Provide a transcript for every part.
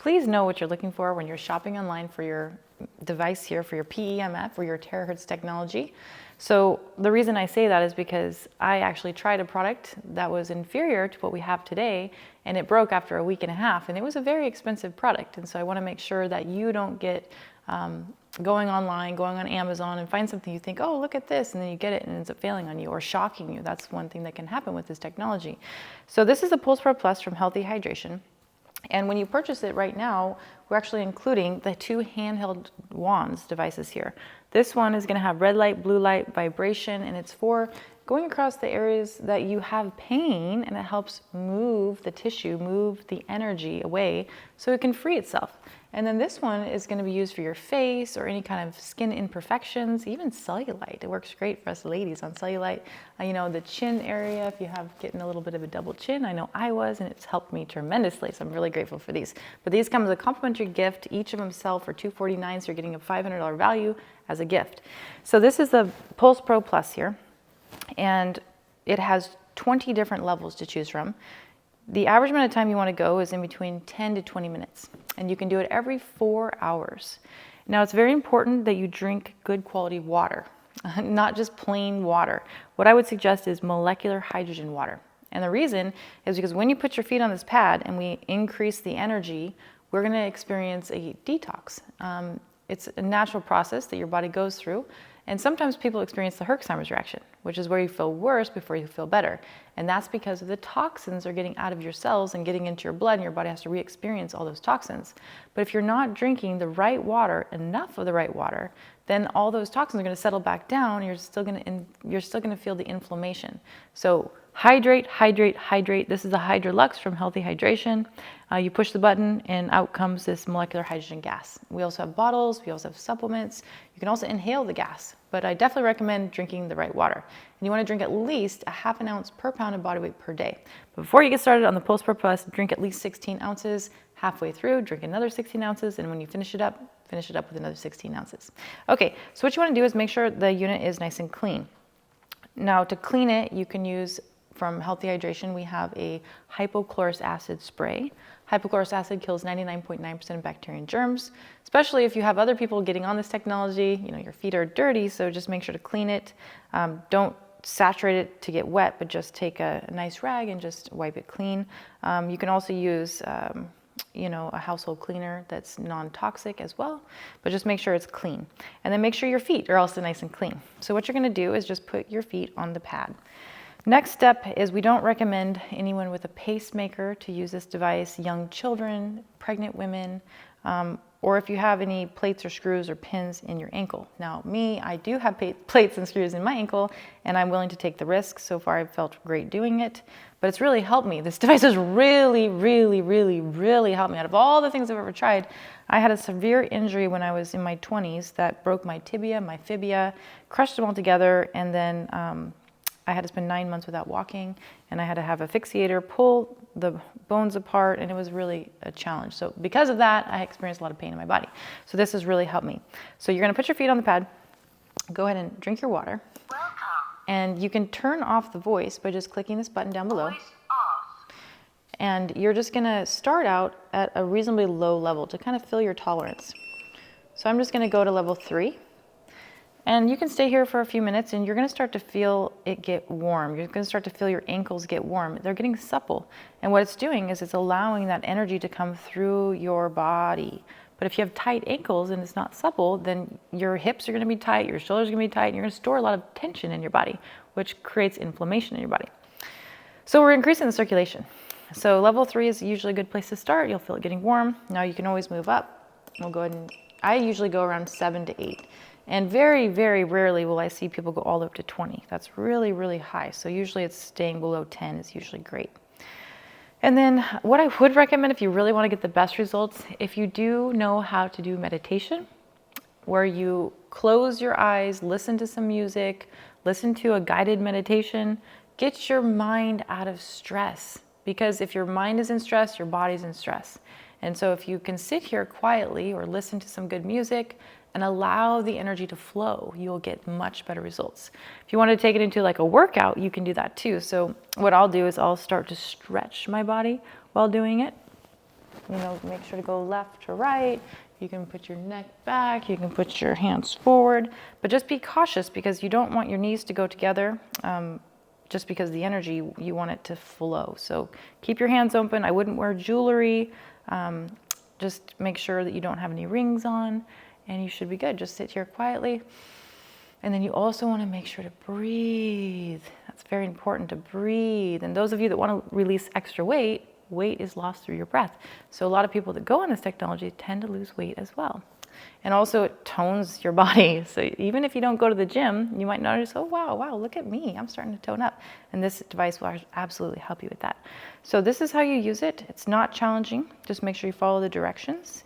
please know what you're looking for when you're shopping online for your device here, for your PEMF or your TerraHertz technology. So the reason I say that is because I actually tried a product that was inferior to what we have today, and it broke after a week and a half, and it was a very expensive product. And so I want to make sure that you don't get going online, going on Amazon and find something you think, oh, look at this, and then you get it and it ends up failing on you or shocking you. That's one thing that can happen with this technology. So this is the Pulse Pro Plus from Healthy Hydration. And when you purchase it right now, we're actually including the 2 handheld wands devices here. This one is going to have red light, blue light, vibration, and it's for going across the areas that you have pain, and it helps move the tissue, move the energy away so it can free itself. And then this one is going to be used for your face or any kind of skin imperfections, even cellulite. It works great for us ladies on cellulite. You know, the chin area, if you have getting a little bit of a double chin, I know I was, and it's helped me tremendously. So I'm really grateful for these. But these come as a complimentary gift. Each of them sell for $249, so you're getting a $500 value as a gift. So this is the Pulse Pro Plus here, and it has 20 different levels to choose from. The average amount of time you want to go is in between 10 to 20 minutes, and you can do it every 4 hours. Now, it's very important that you drink good quality water, not just plain water. What I would suggest is molecular hydrogen water. And the reason is because when you put your feet on this pad and we increase the energy, we're going to experience a detox. It's a natural process that your body goes through. And sometimes people experience the Herxheimer's reaction, which is where you feel worse before you feel better. And that's because of the toxins are getting out of your cells and getting into your blood, and your body has to re-experience all those toxins. But if you're not drinking the right water, enough of the right water, then all those toxins are going to settle back down, and you're still going to feel the inflammation. So hydrate, hydrate, hydrate. This is the Hydrolux from Healthy Hydration. You push the button and out comes this molecular hydrogen gas. We also have bottles, we also have supplements. You can also inhale the gas, but I definitely recommend drinking the right water. And you want to drink at least a ½ ounce per pound of body weight per day. But before you get started on the Pulse Pro Plus, drink at least 16 ounces. Halfway through, drink another 16 ounces, and when you finish it up with another 16 ounces. Okay, so what you want to do is make sure the unit is nice and clean. Now, to clean it, you can use, from Healthy Hydration, we have a hypochlorous acid spray. Hypochlorous acid kills 99.9% of bacteria and germs, especially if you have other people getting on this technology. You know, your feet are dirty, so just make sure to clean it. Don't saturate it to get wet, but just take a nice rag and just wipe it clean. You can also use a household cleaner that's non-toxic as well, but just make sure it's clean. And then make sure your feet are also nice and clean. So what you're going to do is just put your feet on the pad. Next step is, we don't recommend anyone with a pacemaker to use this device, young children, pregnant women, or if you have any plates or screws or pins in your ankle. Now, me, I do have plates and screws in my ankle, and I'm willing to take the risk. So far, I've felt great doing it, but it's really helped me. This device has really, really, really, really helped me. Out of all the things I've ever tried, I had a severe injury when I was in my 20s that broke my tibia, my fibia, crushed them all together, and then I had to spend 9 months without walking, and I had to have a fixator pull the bones apart, and it was really a challenge. So because of that, I experienced a lot of pain in my body. So this has really helped me. So you're going to put your feet on the pad, go ahead and drink your water, and you can turn off the voice by just clicking this button down below. And you're just going to start out at a reasonably low level to kind of feel your tolerance. So I'm just going to go to level 3. And you can stay here for a few minutes, and you're going to start to feel it get warm. You're going to start to feel your ankles get warm. They're getting supple. And what it's doing is it's allowing that energy to come through your body. But if you have tight ankles and it's not supple, then your hips are going to be tight, your shoulders are going to be tight, and you're going to store a lot of tension in your body, which creates inflammation in your body. So we're increasing the circulation. So level 3 is usually a good place to start. You'll feel it getting warm. Now you can always move up. We'll go ahead and, I usually go around 7 to 8. And very, very rarely will I see people go all the way up to 20. That's really, really high. So usually it's staying below 10 is usually great. And then what I would recommend if you really want to get the best results, if you do know how to do meditation, where you close your eyes, listen to some music, listen to a guided meditation, get your mind out of stress. Because if your mind is in stress, your body's in stress. And so if you can sit here quietly or listen to some good music and allow the energy to flow, you'll get much better results. If you want to take it into like a workout, you can do that too. So what I'll do is I'll start to stretch my body while doing it. You know, make sure to go left to right. You can put your neck back, you can put your hands forward, but just be cautious because you don't want your knees to go together. Just because the energy, you want it to flow. So keep your hands open. I wouldn't wear jewelry. Just make sure that you don't have any rings on, and you should be good. Just sit here quietly. And then you also want to make sure to breathe. That's very important, to breathe. And those of you that want to release extra weight, weight is lost through your breath. So a lot of people that go on this technology tend to lose weight as well. And also it tones your body. So even if you don't go to the gym, you might notice, oh, wow, look at me. I'm starting to tone up. And this device will absolutely help you with that. So this is how you use it. It's not challenging. Just make sure you follow the directions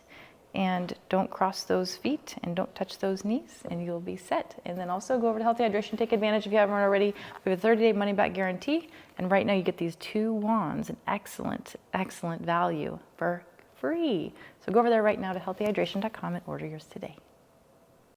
and don't cross those feet and don't touch those knees and you'll be set. And then also go over to Healthy Hydration. Take advantage if you haven't already. We have a 30-day money-back guarantee. And right now you get these 2 wands, an excellent, excellent value for free. So go over there right now to healthyhydration.com and order yours today.